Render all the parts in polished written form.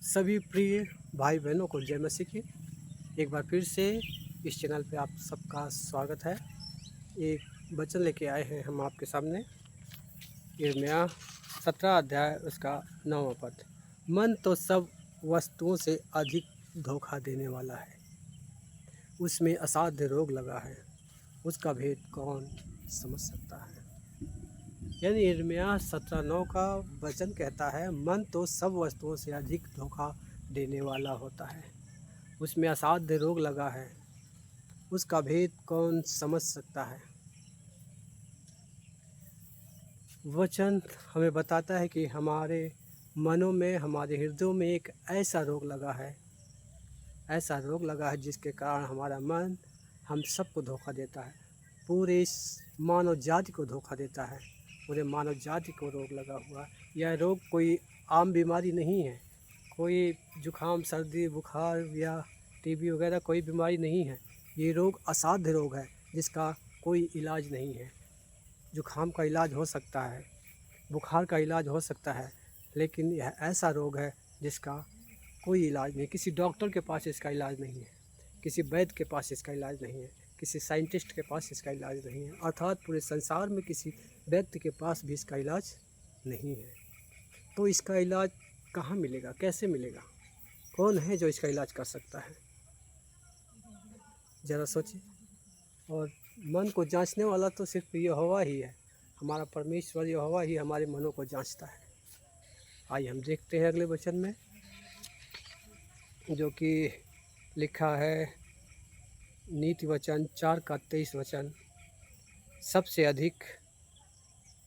सभी प्रिय भाई बहनों को जय मसीह की। एक बार फिर से इस चैनल पे आप सबका स्वागत है। एक वचन लेके आए हैं हम आपके सामने, यिर्मयाह 17 अध्याय उसका 9वां पद। मन तो सब वस्तुओं से अधिक धोखा देने वाला है, उसमें असाध्य रोग लगा है, उसका भेद कौन समझ सकता है। यानी यिर्मयाह 17:9 का वचन कहता है, मन तो सब वस्तुओं से अधिक धोखा देने वाला होता है, उसमें असाध्य रोग लगा है, उसका भेद कौन समझ सकता है। वचन हमें बताता है कि हमारे मनों में, हमारे हृदयों में एक ऐसा रोग लगा है, ऐसा रोग लगा है जिसके कारण हमारा मन हम सबको धोखा देता है, पूरे इस मानव जाति को धोखा देता है। पूरे मानव जाति को रोग लगा हुआ। यह रोग कोई आम बीमारी नहीं है, कोई जुखाम, सर्दी, बुखार या टीबी वगैरह कोई बीमारी नहीं है। ये रोग असाध्य रोग है जिसका कोई इलाज नहीं है। जुखाम का इलाज हो सकता है, बुखार का इलाज हो सकता है, लेकिन यह ऐसा रोग है जिसका कोई इलाज नहीं। किसी डॉक्टर के पास इसका इलाज नहीं है, किसी वैद्य के पास इसका इलाज नहीं है, किसी साइंटिस्ट के पास इसका इलाज नहीं है, अर्थात पूरे संसार में किसी व्यक्ति के पास भी इसका इलाज नहीं है। तो इसका इलाज कहाँ मिलेगा, कैसे मिलेगा, कौन है जो इसका इलाज कर सकता है? ज़रा सोचिए। और मन को जांचने वाला तो सिर्फ यहोवा ही है, हमारा परमेश्वर यहोवा ही हमारे मनों को जांचता है। आइए हम देखते हैं अगले वचन में, जो कि लिखा है नीति वचन 4 का 23 वचन, सबसे अधिक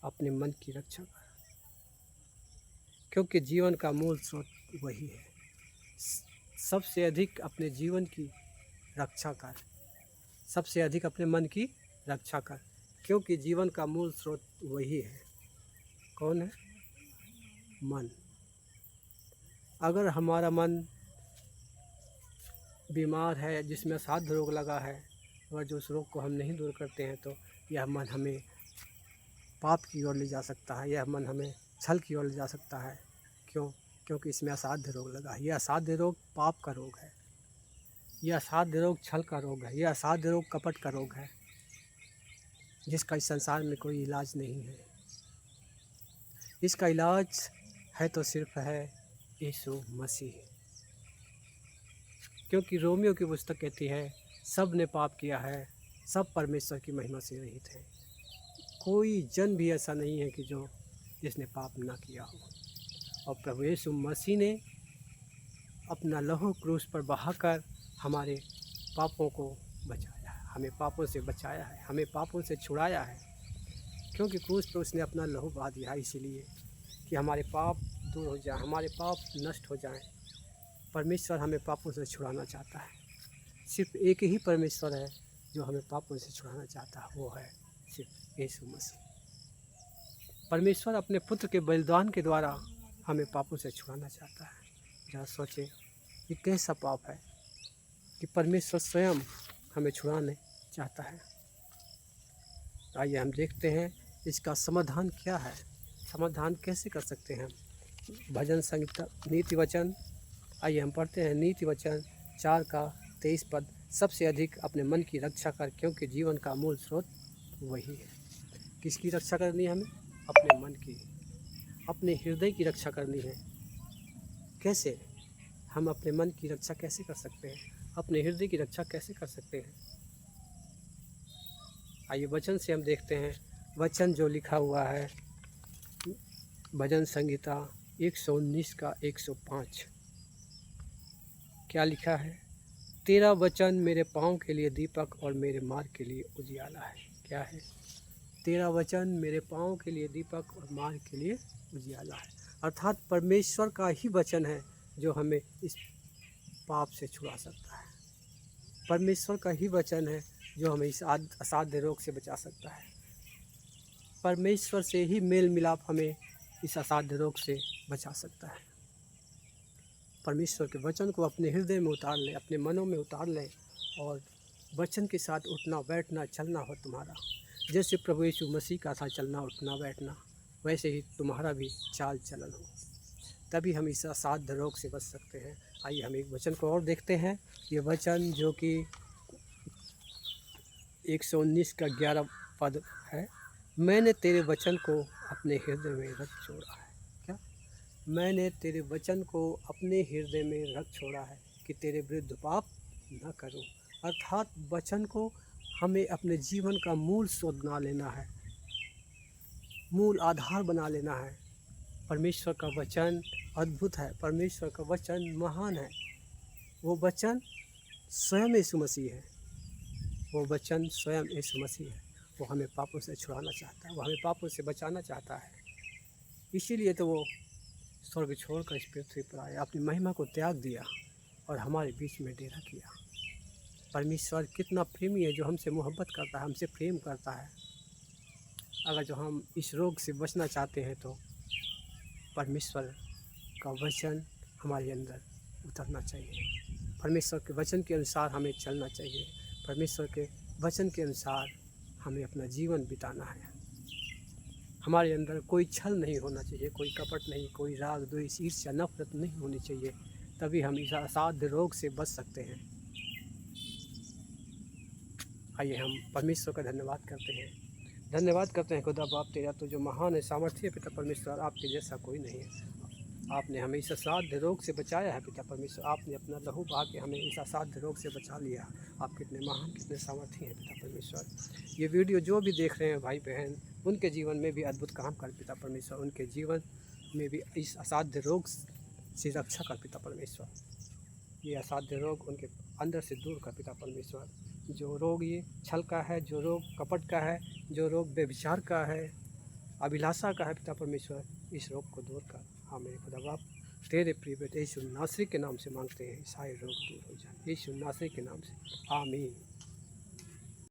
अपने मन की रक्षा कर, क्योंकि जीवन का मूल स्रोत वही है। सबसे अधिक अपने जीवन की रक्षा कर, सबसे अधिक अपने मन की रक्षा कर, क्योंकि जीवन का मूल स्रोत वही है। कौन है? मन। अगर हमारा मन बीमार है, जिसमें असाध्य रोग लगा है, और जो उस रोग को हम नहीं दूर करते हैं, तो यह मन हमें पाप की ओर ले जा सकता है, यह मन हमें छल की ओर ले जा सकता है। क्यों? क्योंकि इसमें असाध्य रोग लगा है। यह असाध्य रोग पाप का रोग है, यह असाध्य रोग छल का रोग है, यह असाध्य रोग कपट का रोग है, जिसका इस संसार में कोई इलाज नहीं है। इसका इलाज है तो सिर्फ है यीशु मसीह। क्योंकि रोमियो की पुस्तक कहती है, सब ने पाप किया है, सब परमेश्वर की महिमा से रहित हैं। कोई जन भी ऐसा नहीं है कि जो जिसने पाप ना किया हो। और प्रभु यीशु मसीह ने अपना लहू क्रूस पर बहाकर हमारे पापों को बचाया है, हमें पापों से बचाया है, हमें पापों से छुड़ाया है। क्योंकि क्रूस पर उसने अपना लहू बहा दिया, इसीलिए कि हमारे पाप दूर हो जाए, हमारे पाप नष्ट हो जाएं। परमेश्वर हमें पापों से छुड़ाना चाहता है। सिर्फ एक ही परमेश्वर है जो हमें पापों से छुड़ाना चाहता है, वो है सिर्फ यीशु मसीह। परमेश्वर अपने पुत्र के बलिदान के द्वारा हमें पापों से छुड़ाना चाहता है। जरा सोचें, ये कैसा पाप है कि परमेश्वर स्वयं हमें छुड़ाने चाहता है। आइए हम देखते हैं इसका समाधान क्या है, समाधान कैसे कर सकते हैं। भजन संहिता नीति वचन, आइए हम पढ़ते हैं नीति वचन 4 का 23 पद, सबसे अधिक अपने मन की रक्षा कर, क्योंकि जीवन का मूल स्रोत वही है। किसकी रक्षा करनी है हमें? अपने मन की, अपने हृदय की रक्षा करनी है। कैसे? हम अपने मन की रक्षा कैसे कर सकते हैं, अपने हृदय की रक्षा कैसे कर सकते हैं? आइए वचन से हम देखते हैं। वचन जो लिखा हुआ है भजन संहिता 119 का 105, क्या लिखा है? तेरा वचन मेरे पाँव के लिए दीपक और मेरे मार्ग के लिए उजियाला है। क्या है? तेरा वचन मेरे पाँव के लिए दीपक और मार्ग के लिए उजियाला है। अर्थात परमेश्वर का ही वचन है जो हमें इस पाप से छुड़ा सकता है। परमेश्वर का ही वचन है जो हमें इस असाध्य रोग से बचा सकता है। परमेश्वर से ही मेल मिलाप हमें इस असाध्य रोग से बचा सकता है। परमेश्वर के वचन को अपने हृदय में उतार ले, अपने मनों में उतार ले, और वचन के साथ उठना बैठना चलना हो तुम्हारा। जैसे प्रभु यीशु मसीह का था चलना उठना बैठना, वैसे ही तुम्हारा भी चाल चलन हो। तभी हम इस असाध्य रोग से बच सकते हैं। आइए हम एक वचन को और देखते हैं। ये वचन जो कि 119 का 11 पद है। मैंने तेरे वचन को अपने हृदय में रख छोड़ा है। क्या? मैंने तेरे वचन को अपने हृदय में रख छोड़ा है कि तेरे विरुद्ध पाप न करूं। अर्थात वचन को हमें अपने जीवन का मूल स्रोत बना लेना है, मूल आधार बना लेना है। परमेश्वर का वचन अद्भुत है, परमेश्वर का वचन महान है। वो वचन स्वयं यीशु मसीह है, वो वचन स्वयं यीशु मसीह है। वो हमें पापों से छुड़ाना चाहता है, वो हमें पापों से बचाना चाहता है। इसीलिए तो वो स्वर्ग छोड़कर इस पृथ्वी पर आया, अपनी महिमा को त्याग दिया और हमारे बीच में डेरा किया। परमेश्वर कितना प्रेमी है, जो हमसे मोहब्बत करता है, हमसे प्रेम करता है। अगर जो हम इस रोग से बचना चाहते हैं तो परमेश्वर का वचन हमारे अंदर उतरना चाहिए, परमेश्वर के वचन के अनुसार हमें चलना चाहिए, परमेश्वर के वचन के अनुसार हमें अपना जीवन बिताना है। हमारे अंदर कोई छल नहीं होना चाहिए, कोई कपट नहीं, कोई राग द्वेष ईर्ष्या नफरत नहीं होनी चाहिए। तभी हम इस असाध्य रोग से बच सकते हैं। आइए हम परमेश्वर का धन्यवाद करते हैं। धन्यवाद करते हैं खुदा बाप तेरा तो जो महान है, सामर्थ्य पिता परमेश्वर, आपके जैसा कोई नहीं है। आपने हमें इस असाध्य रोग से बचाया है पिता परमेश्वर, आपने अपना लहू बहा के हमें इस असाध्य रोग से बचा लिया। आप कितने महान, कितने सामर्थ्य हैं पिता परमेश्वर। ये वीडियो जो भी देख रहे हैं भाई बहन, उनके जीवन में भी अद्भुत काम कर पिता परमेश्वर, उनके जीवन में भी इस असाध्य रोग से रक्षा कर पिता परमेश्वर। ये असाध्य रोग उनके अंदर से दूर कर पिता परमेश्वर। जो रोग ये छल का है, जो रोग कपट का है, जो रोग व्यभिचार का है, अभिलाषा का है पिता परमेश्वर, इस रोग को दूर कर। हमें खुदा बाप तेरे प्रिय बेटे यीशु नासरी के नाम से मांगते हैं, सारे रोग दूर हो जाए, यीशु नासरी के नाम से, आमीन।